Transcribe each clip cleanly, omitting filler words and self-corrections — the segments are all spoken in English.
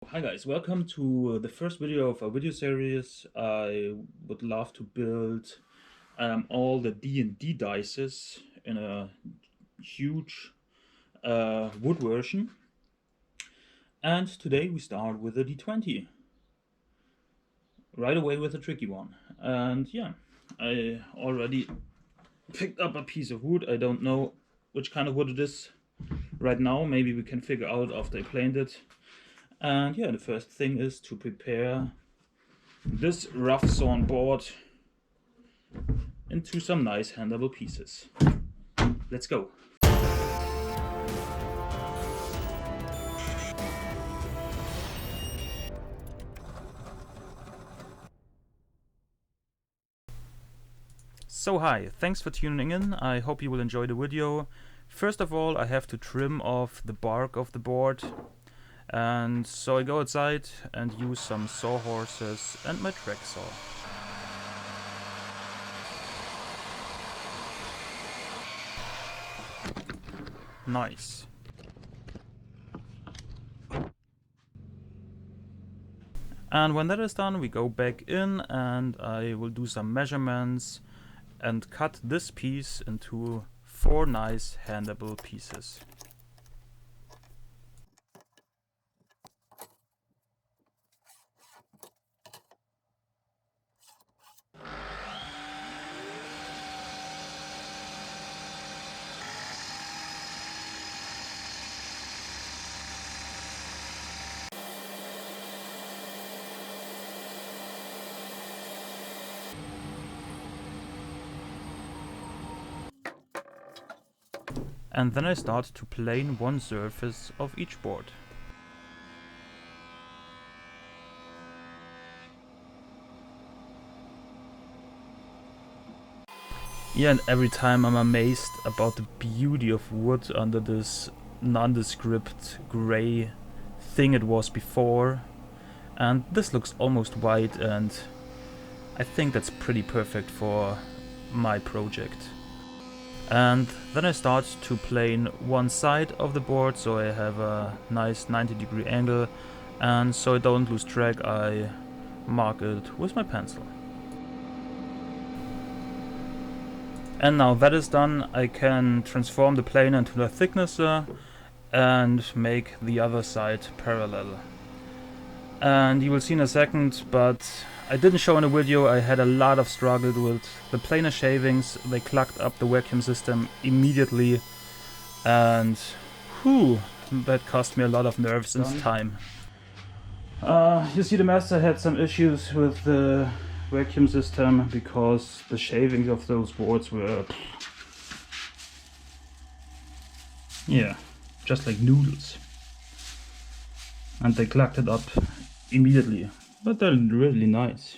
Hi guys, welcome to the first video of a video series. I would love to build all the D&D Dices in a huge wood version. And today we start with a D20. Right away with a tricky one. And yeah, I already picked up a piece of wood. I don't know which kind of wood it is right now. Maybe we can figure out after I planed it. And yeah, the first thing is to prepare this rough sawn board into some nice handleable pieces. Let's go. So hi, thanks for tuning in. I hope you will enjoy the video. First of all, I have to trim off the bark of the board. And so I go outside and use some sawhorses and my track saw. Nice. And when that is done, we go back in and I will do some measurements and cut this piece into 4 nice handleable pieces. And then I start to plane one surface of each board. Yeah, and every time I'm amazed about the beauty of wood under this nondescript grey thing it was before. And this looks almost white, and I think that's pretty perfect for my project. And then I start to plane one side of the board so I have a nice 90-degree angle, and so I don't lose track I mark it with my pencil. And now that is done, I can transform the plane into a thicknesser and make the other side parallel. And you will see in a second, but I didn't show in the video, I had a lot of struggle with the planar shavings. They clogged up the vacuum system immediately, and whew, that cost me a lot of nerves and time. You see the mess, I had some issues with the vacuum system because the shavings of those boards were, yeah, just like noodles. And they clogged it up immediately, but they're really nice.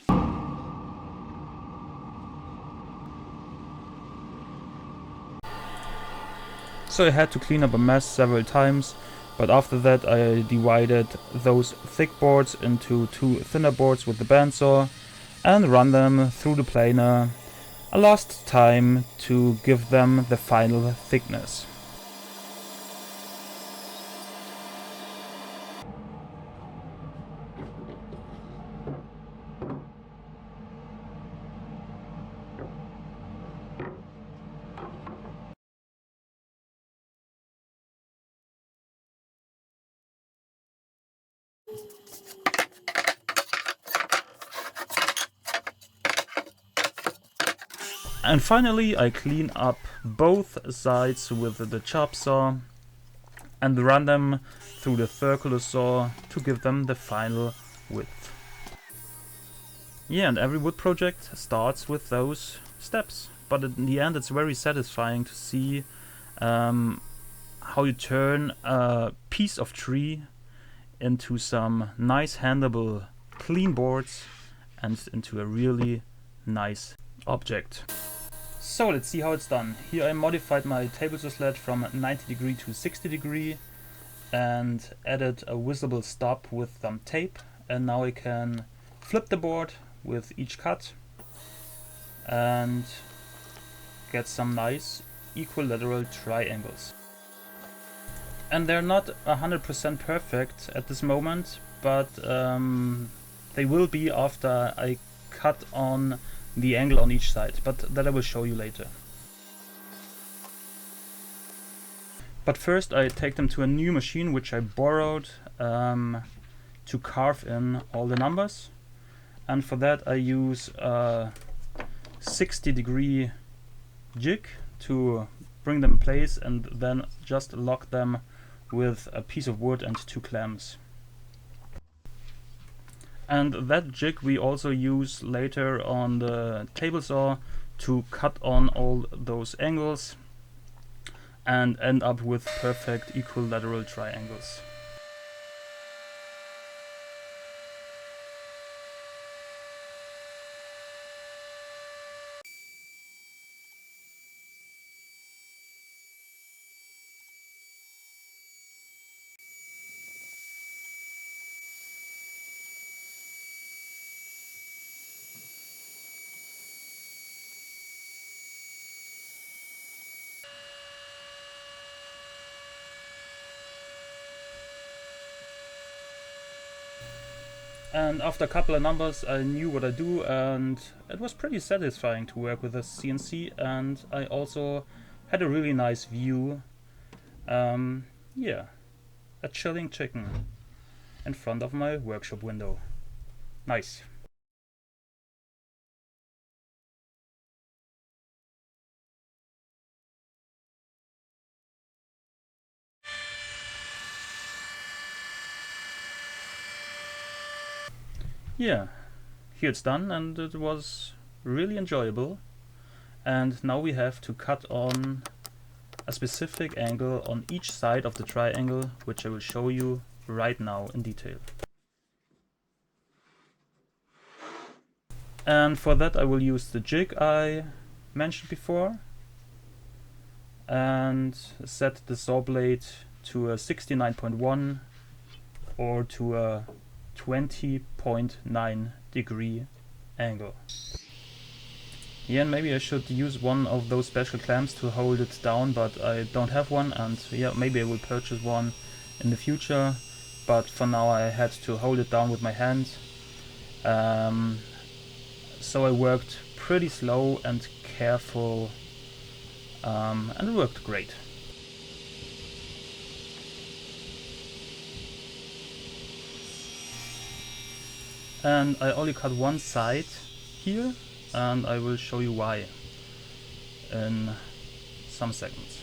So I had to clean up a mess several times, but after that I divided those thick boards into 2 thinner boards with the bandsaw and run them through the planer a last time to give them the final thickness. And finally I clean up both sides with the chop saw and run them through the circular saw to give them the final width. Yeah, and every wood project starts with those steps, but in the end it's very satisfying to see how you turn a piece of tree into some nice handleable clean boards and into a really nice object. So let's see how it's done. Here I modified my table saw sled from 90 degree to 60 degree and added a visible stop with some tape, and now I can flip the board with each cut and get some nice equilateral triangles. And they're not 100% perfect at this moment, but they will be after I cut on the angle on each side, but that I will show you later. But first I take them to a new machine which I borrowed to carve in all the numbers, and for that I use a 60-degree jig to bring them in place and then just lock them with a piece of wood and 2 clamps. And that jig we also use later on the table saw to cut on all those angles and end up with perfect equilateral triangles. And after a couple of numbers I knew what I do, and it was pretty satisfying to work with a CNC, and I also had a really nice view. Yeah, a chilling chicken in front of my workshop window. Nice. Yeah, here it's done, and it was really enjoyable. And now we have to cut on a specific angle on each side of the triangle, which I will show you right now in detail. And for that I will use the jig I mentioned before and set the saw blade to a 69.1 or to a 20.9 degree angle. Yeah, and maybe I should use one of those special clamps to hold it down, but I don't have one, and yeah, maybe I will purchase one in the future, but for now I had to hold it down with my hand. So I worked pretty slow and careful, and it worked great. And I only cut one side here, and I will show you why in some seconds.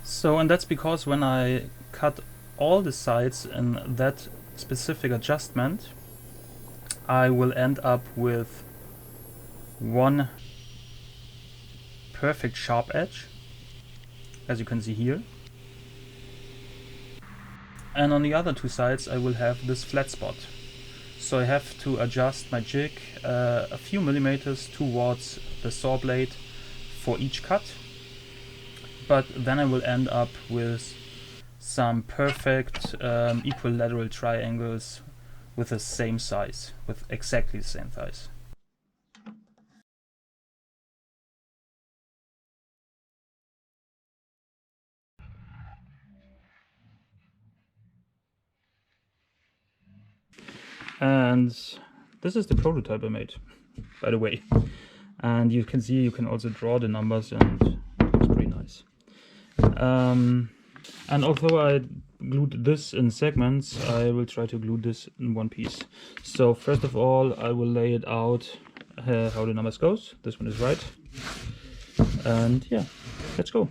So, and that's because when I cut all the sides in that specific adjustment, I will end up with one perfect sharp edge, as you can see here. And on the other 2 sides I will have this flat spot. So I have to adjust my jig a few millimeters towards the saw blade for each cut. But then I will end up with some perfect equilateral triangles with the same size, with exactly the same size. And this is the prototype I made, by the way. And you can see you can also draw the numbers, and it looks pretty nice. And although I glued this in segments, I will try to glue this in one piece. So first of all, I will lay it out how the numbers goes. This one is right. And yeah, let's go.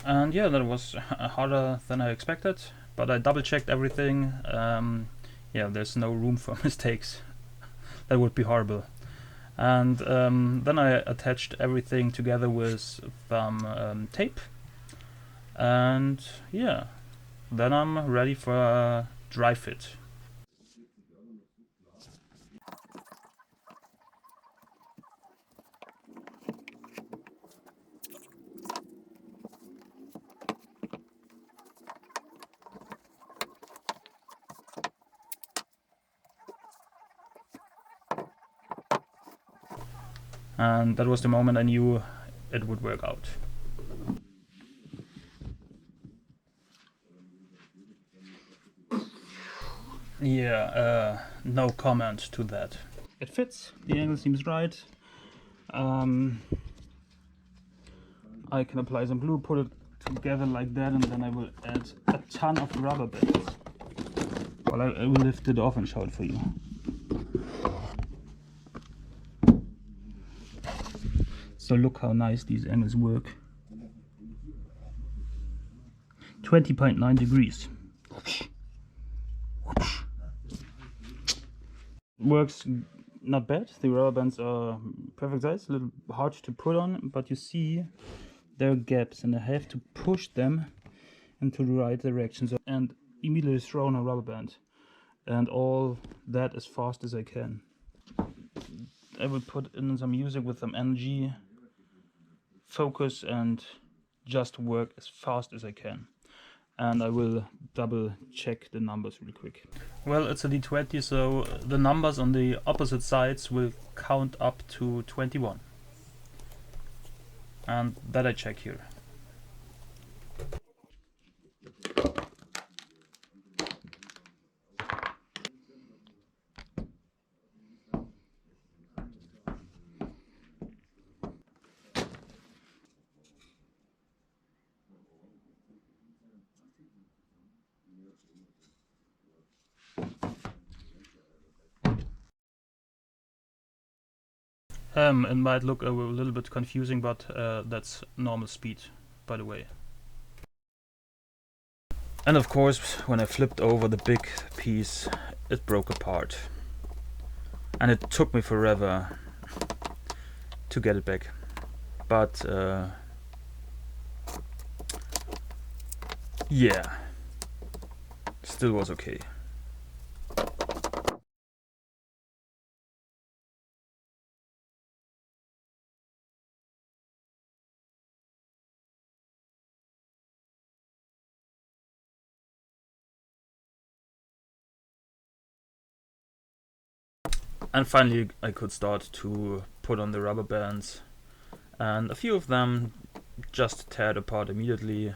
And yeah, that was harder than I expected, but I double checked everything. Yeah, there's no room for mistakes. That would be horrible. And then I attached everything together with some tape. And yeah, then I'm ready for a dry fit. And that was the moment I knew it would work out. Yeah, no comment to that. It fits, the angle seems right. I can apply some glue, put it together like that, and then I will add a ton of rubber bands. Well, I will lift it off and show it for you. So look how nice these angles work. 20.9 degrees. Works not bad. The rubber bands are perfect size, a little hard to put on, but you see there are gaps and I have to push them into the right direction and immediately throw on a rubber band, and all that as fast as I can. I will put in some music with some energy, focus, and just work as fast as I can. And I will double check the numbers really quick. Well, it's a D20, so the numbers on the opposite sides will count up to 21. And that I check here. It might look a little bit confusing, but that's normal speed, by the way. And of course, when I flipped over the big piece, it broke apart. And it took me forever to get it back. But yeah, still was okay. And finally I could start to put on the rubber bands, and a few of them just teared apart immediately,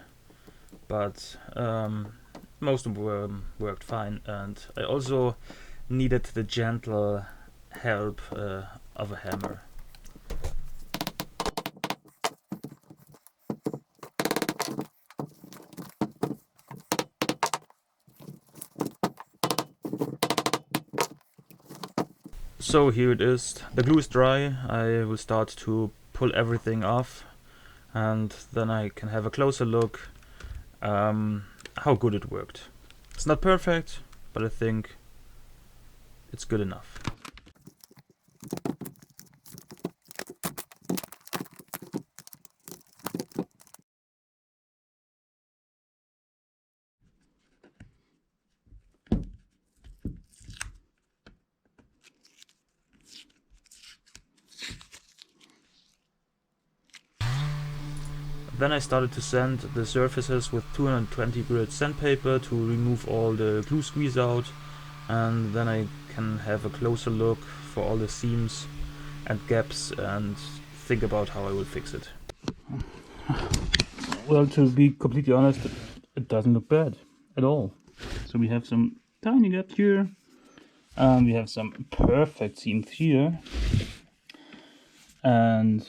but most of them worked fine, and I also needed the gentle help of a hammer. So here it is, the glue is dry. I will start to pull everything off, and then I can have a closer look how good it worked. It's not perfect, but I think it's good enough. Then I started to sand the surfaces with 220 grit sandpaper to remove all the glue squeeze out, and then I can have a closer look for all the seams and gaps and think about how I will fix it. Well, to be completely honest, it doesn't look bad at all. So we have some tiny gaps here, and we have some perfect seams here, and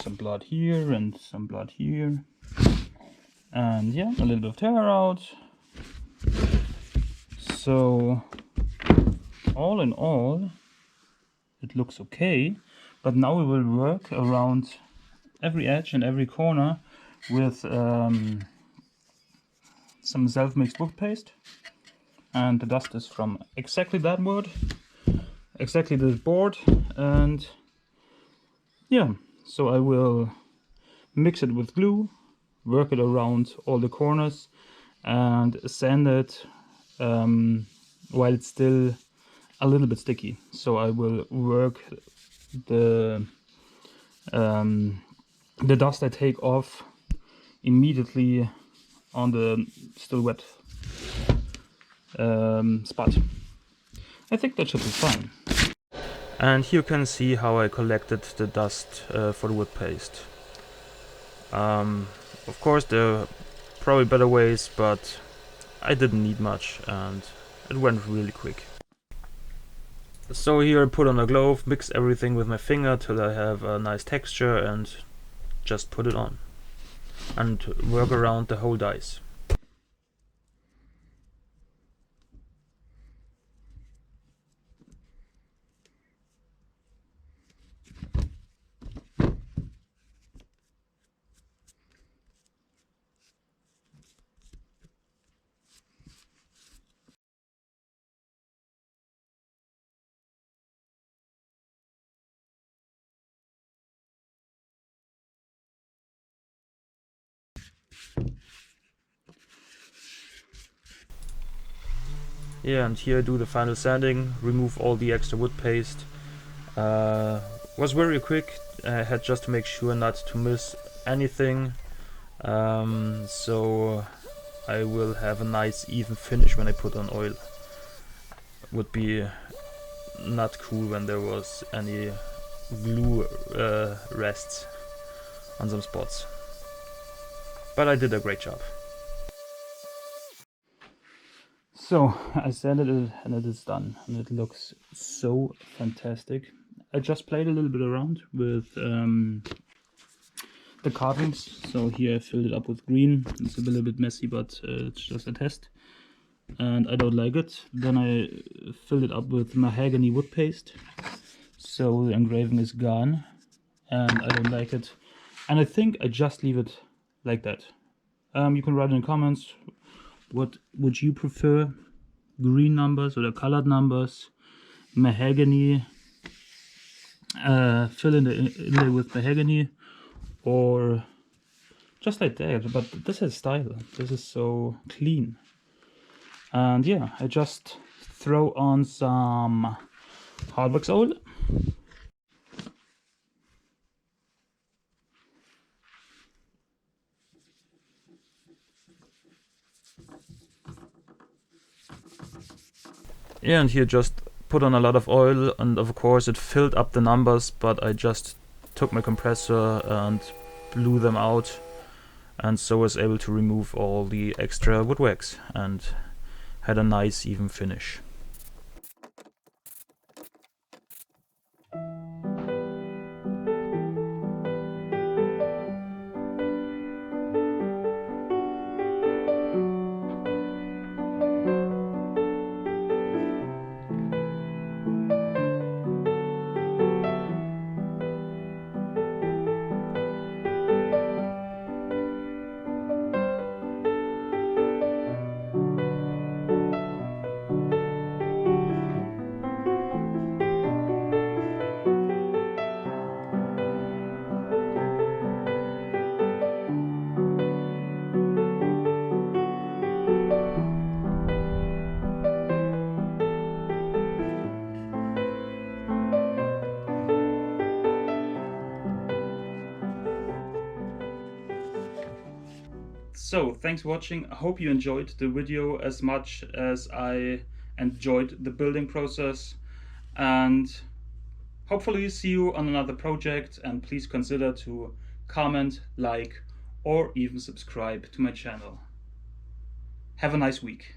some blood here and some blood here, and yeah, a little bit of tear out. So all in all it looks okay, but now we will work around every edge and every corner with some self-mixed wood paste, and the dust is from exactly that wood, exactly this board, and yeah. So I will mix it with glue, work it around all the corners, and sand it while it's still a little bit sticky. So I will work the dust I take off immediately on the still wet spot. I think that should be fine. And here you can see how I collected the dust for the wood paste. Of course there are probably better ways, but I didn't need much and it went really quick. So here I put on a glove, mix everything with my finger till I have a nice texture and just put it on. And work around the whole dice. Yeah, and here I do the final sanding, remove all the extra wood paste. Was very quick, I had just to make sure not to miss anything. So I will have a nice even finish when I put on oil. Would be not cool when there was any glue rests on some spots. But I did a great job. So I sanded it and it is done and it looks so fantastic. I just played a little bit around with the carvings. So here I filled it up with green. It's a little bit messy, but it's just a test. And I don't like it. Then I filled it up with mahogany wood paste. So the engraving is gone and I don't like it. And I think I just leave it like that. You can write in the comments, what would you prefer? Green numbers or the colored numbers? Mahogany, fill in the inlay with mahogany, or just like that. But this is style. This is so clean. And yeah, I just throw on some hardwood oil. Yeah, and here just put on a lot of oil, and of course it filled up the numbers, but I just took my compressor and blew them out, and so was able to remove all the extra wood wax and had a nice even finish. So, thanks for watching. I hope you enjoyed the video as much as I enjoyed the building process. And hopefully see you on another project, and please consider to comment, like, or even subscribe to my channel. Have a nice week.